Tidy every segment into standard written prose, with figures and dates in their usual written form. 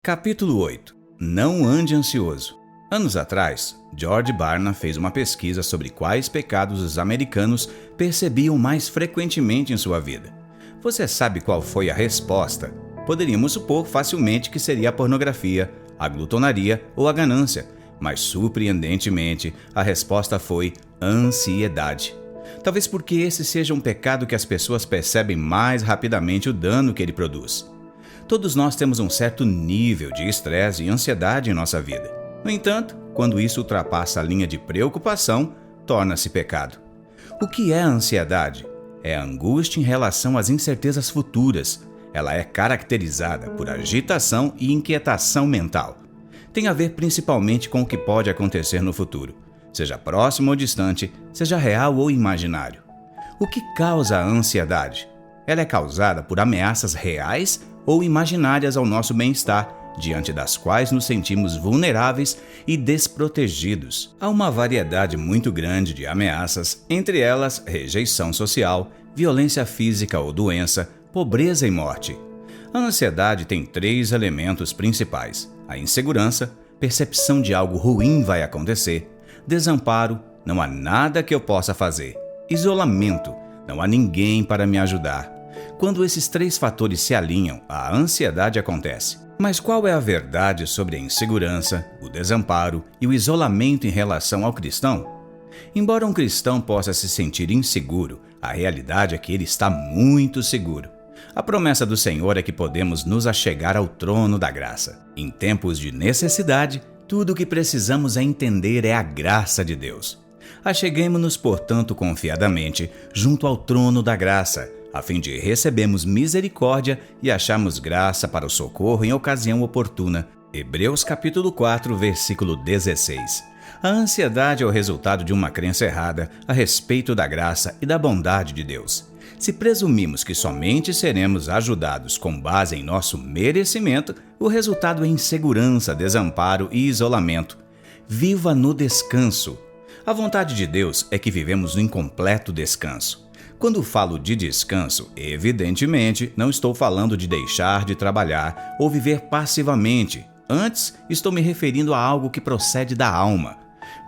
Capítulo 8. Não ande ansioso. Anos atrás, George Barna fez uma pesquisa sobre quais pecados os americanos percebiam mais frequentemente em sua vida. Você sabe qual foi a resposta? Poderíamos supor facilmente que seria a pornografia, a glutonaria ou a ganância, mas surpreendentemente a resposta foi ansiedade. Talvez porque esse seja um pecado que as pessoas percebem mais rapidamente o dano que ele produz. Todos nós temos um certo nível de estresse e ansiedade em nossa vida. No entanto, quando isso ultrapassa a linha de preocupação, torna-se pecado. O que é a ansiedade? É a angústia em relação às incertezas futuras. Ela é caracterizada por agitação e inquietação mental. Tem a ver principalmente com o que pode acontecer no futuro, seja próximo ou distante, seja real ou imaginário. O que causa a ansiedade? Ela é causada por ameaças reais ou imaginárias ao nosso bem-estar, diante das quais nos sentimos vulneráveis e desprotegidos. Há uma variedade muito grande de ameaças, entre elas rejeição social, violência física ou doença, pobreza e morte. A ansiedade tem 3 elementos principais: a insegurança, percepção de algo ruim vai acontecer, desamparo, não há nada que eu possa fazer, isolamento, não há ninguém para me ajudar. Quando esses 3 fatores se alinham, a ansiedade acontece. Mas qual é a verdade sobre a insegurança, o desamparo e o isolamento em relação ao cristão? Embora um cristão possa se sentir inseguro, a realidade é que ele está muito seguro. A promessa do Senhor é que podemos nos achegar ao trono da graça. Em tempos de necessidade, tudo o que precisamos entender é a graça de Deus. Acheguemo-nos, portanto, confiadamente junto ao trono da graça, a fim de recebermos misericórdia e acharmos graça para o socorro em ocasião oportuna. Hebreus capítulo 4, versículo 16. A ansiedade é o resultado de uma crença errada a respeito da graça e da bondade de Deus. Se presumimos que somente seremos ajudados com base em nosso merecimento, o resultado é insegurança, desamparo e isolamento. Viva no descanso. A vontade de Deus é que vivemos no incompleto descanso. Quando falo de descanso, evidentemente, não estou falando de deixar de trabalhar ou viver passivamente. Antes, estou me referindo a algo que procede da alma.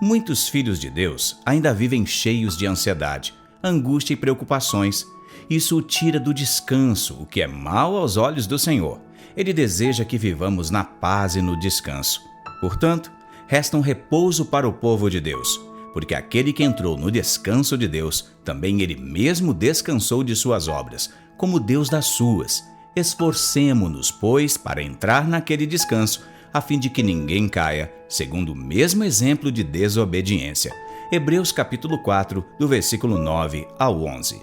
Muitos filhos de Deus ainda vivem cheios de ansiedade, angústia e preocupações. Isso o tira do descanso, o que é mal aos olhos do Senhor. Ele deseja que vivamos na paz e no descanso. Portanto, resta um repouso para o povo de Deus, porque aquele que entrou no descanso de Deus, também ele mesmo descansou de suas obras, como Deus das suas. Esforcemo-nos, pois, para entrar naquele descanso, a fim de que ninguém caia, segundo o mesmo exemplo de desobediência. Hebreus capítulo 4, do versículo 9 ao 11.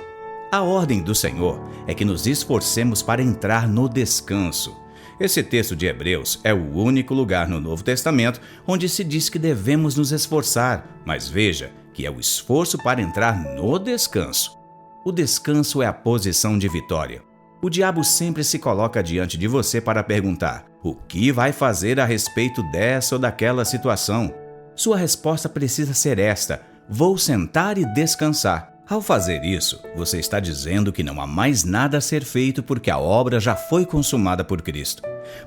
A ordem do Senhor é que nos esforcemos para entrar no descanso. Esse texto de Hebreus é o único lugar no Novo Testamento onde se diz que devemos nos esforçar, mas veja que é o esforço para entrar no descanso. O descanso é a posição de vitória. O diabo sempre se coloca diante de você para perguntar: o que vai fazer a respeito dessa ou daquela situação? Sua resposta precisa ser esta: vou sentar e descansar. Ao fazer isso, você está dizendo que não há mais nada a ser feito porque a obra já foi consumada por Cristo.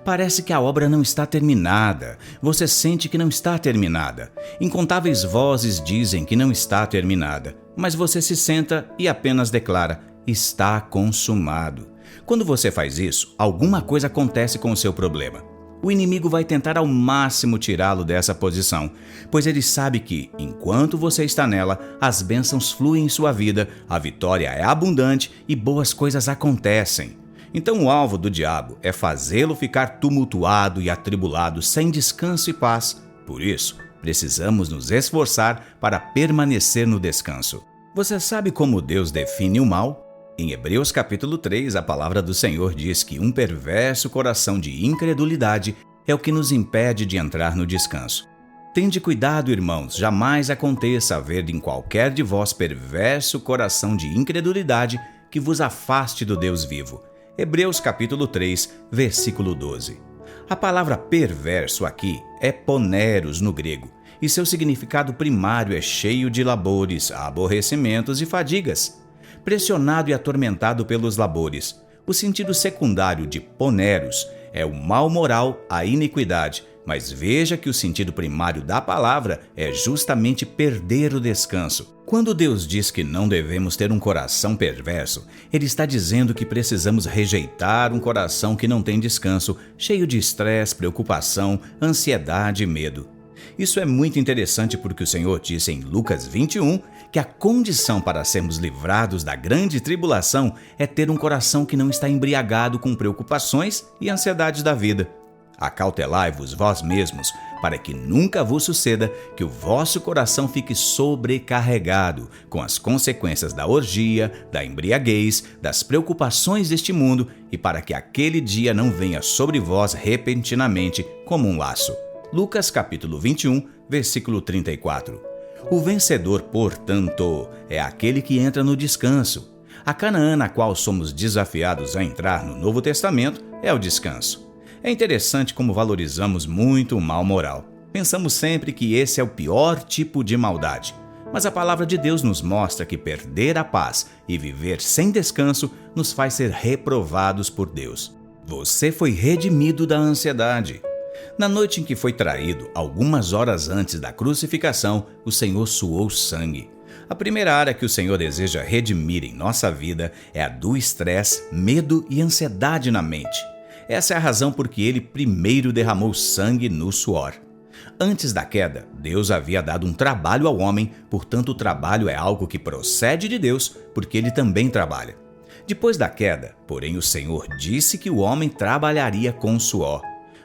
Parece que a obra não está terminada. Você sente que não está terminada. Incontáveis vozes dizem que não está terminada. Mas você se senta e apenas declara: está consumado. Quando você faz isso, alguma coisa acontece com o seu problema. O inimigo vai tentar ao máximo tirá-lo dessa posição, pois ele sabe que, enquanto você está nela, as bênçãos fluem em sua vida, a vitória é abundante e boas coisas acontecem. Então o alvo do diabo é fazê-lo ficar tumultuado e atribulado, sem descanso e paz. Por isso, precisamos nos esforçar para permanecer no descanso. Você sabe como Deus define o mal? Em Hebreus capítulo 3, a palavra do Senhor diz que um perverso coração de incredulidade é o que nos impede de entrar no descanso. Tende cuidado, irmãos, jamais aconteça haver em qualquer de vós perverso coração de incredulidade que vos afaste do Deus vivo. Hebreus capítulo 3, versículo 12. A palavra perverso aqui é poneros no grego, e seu significado primário é cheio de labores, aborrecimentos e fadigas. Pressionado e atormentado pelos labores. O sentido secundário de poneros é o mal moral, a iniquidade, mas veja que o sentido primário da palavra é justamente perder o descanso. Quando Deus diz que não devemos ter um coração perverso, Ele está dizendo que precisamos rejeitar um coração que não tem descanso, cheio de estresse, preocupação, ansiedade e medo. Isso é muito interessante porque o Senhor disse em Lucas 21 que a condição para sermos livrados da grande tribulação é ter um coração que não está embriagado com preocupações e ansiedades da vida. Acautelai-vos vós mesmos, para que nunca vos suceda que o vosso coração fique sobrecarregado com as consequências da orgia, da embriaguez, das preocupações deste mundo, e para que aquele dia não venha sobre vós repentinamente como um laço. Lucas capítulo 21, versículo 34. O vencedor, portanto, é aquele que entra no descanso. A Canaã na qual somos desafiados a entrar no Novo Testamento é o descanso. É interessante como valorizamos muito o mal moral. Pensamos sempre que esse é o pior tipo de maldade. Mas a palavra de Deus nos mostra que perder a paz e viver sem descanso nos faz ser reprovados por Deus. Você foi redimido da ansiedade. Na noite em que foi traído, algumas horas antes da crucificação, o Senhor suou sangue. A primeira área que o Senhor deseja redimir em nossa vida é a do estresse, medo e ansiedade na mente. Essa é a razão por que Ele primeiro derramou sangue no suor. Antes da queda, Deus havia dado um trabalho ao homem, portanto o trabalho é algo que procede de Deus, porque Ele também trabalha. Depois da queda, porém, o Senhor disse que o homem trabalharia com suor.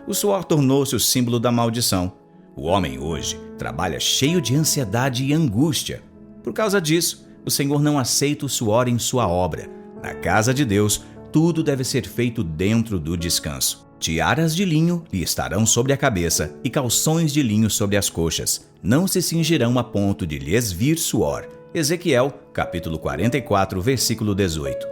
O suor tornou-se o símbolo da maldição. O homem hoje trabalha cheio de ansiedade e angústia. Por causa disso, o Senhor não aceita o suor em sua obra. Na casa de Deus, tudo deve ser feito dentro do descanso. Tiaras de linho lhe estarão sobre a cabeça e calções de linho sobre as coxas. Não se cingirão a ponto de lhes vir suor. Ezequiel, capítulo 44, versículo 18.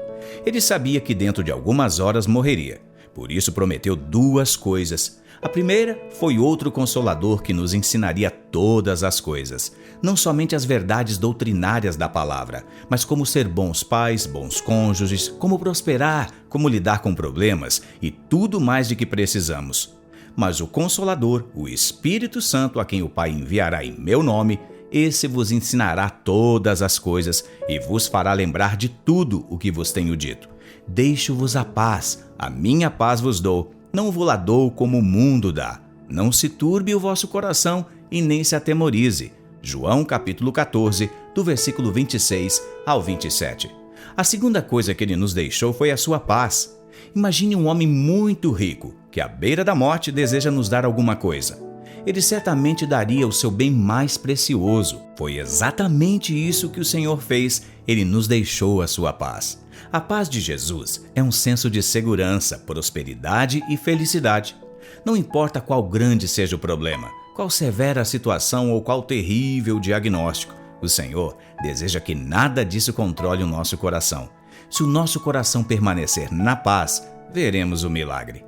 Ele sabia que dentro de algumas horas morreria. Por isso prometeu duas coisas. A primeira foi outro Consolador que nos ensinaria todas as coisas, não somente as verdades doutrinárias da palavra, mas como ser bons pais, bons cônjuges, como prosperar, como lidar com problemas e tudo mais de que precisamos. Mas o Consolador, o Espírito Santo, a quem o Pai enviará em meu nome, esse vos ensinará todas as coisas e vos fará lembrar de tudo o que vos tenho dito. Deixo-vos a paz, a minha paz vos dou, não vou-la dou como o mundo dá. Não se turbe o vosso coração e nem se atemorize. João capítulo 14, do versículo 26 ao 27. A segunda coisa que ele nos deixou foi a sua paz. Imagine um homem muito rico, que à beira da morte deseja nos dar alguma coisa. Ele certamente daria o seu bem mais precioso. Foi exatamente isso que o Senhor fez, Ele nos deixou a sua paz. A paz de Jesus é um senso de segurança, prosperidade e felicidade. Não importa qual grande seja o problema, qual severa a situação ou qual terrível diagnóstico, o Senhor deseja que nada disso controle o nosso coração. Se o nosso coração permanecer na paz, veremos o milagre.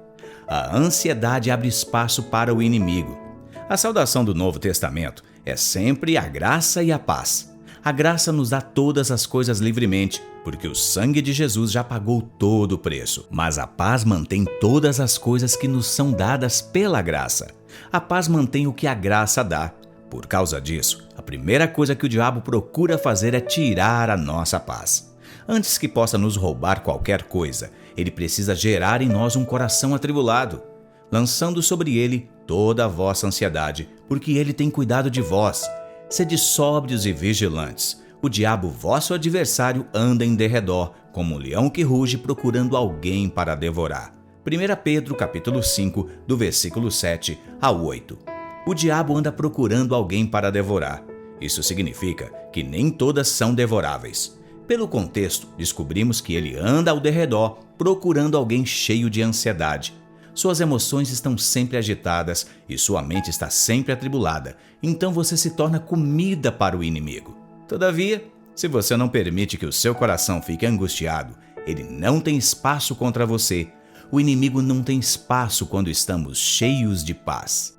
A ansiedade abre espaço para o inimigo. A saudação do Novo Testamento é sempre a graça e a paz. A graça nos dá todas as coisas livremente, porque o sangue de Jesus já pagou todo o preço. Mas a paz mantém todas as coisas que nos são dadas pela graça. A paz mantém o que a graça dá. Por causa disso, a primeira coisa que o diabo procura fazer é tirar a nossa paz. Antes que possa nos roubar qualquer coisa, ele precisa gerar em nós um coração atribulado, lançando sobre ele toda a vossa ansiedade, porque ele tem cuidado de vós. Sede sóbrios e vigilantes. O diabo, vosso adversário, anda em derredor, como um leão que ruge procurando alguém para devorar. 1 Pedro capítulo 5, do versículo 7 ao 8. O diabo anda procurando alguém para devorar. Isso significa que nem todas são devoráveis. Pelo contexto, descobrimos que ele anda ao derredor procurando alguém cheio de ansiedade. Suas emoções estão sempre agitadas e sua mente está sempre atribulada, então você se torna comida para o inimigo. Todavia, se você não permite que o seu coração fique angustiado, ele não tem espaço contra você. O inimigo não tem espaço quando estamos cheios de paz.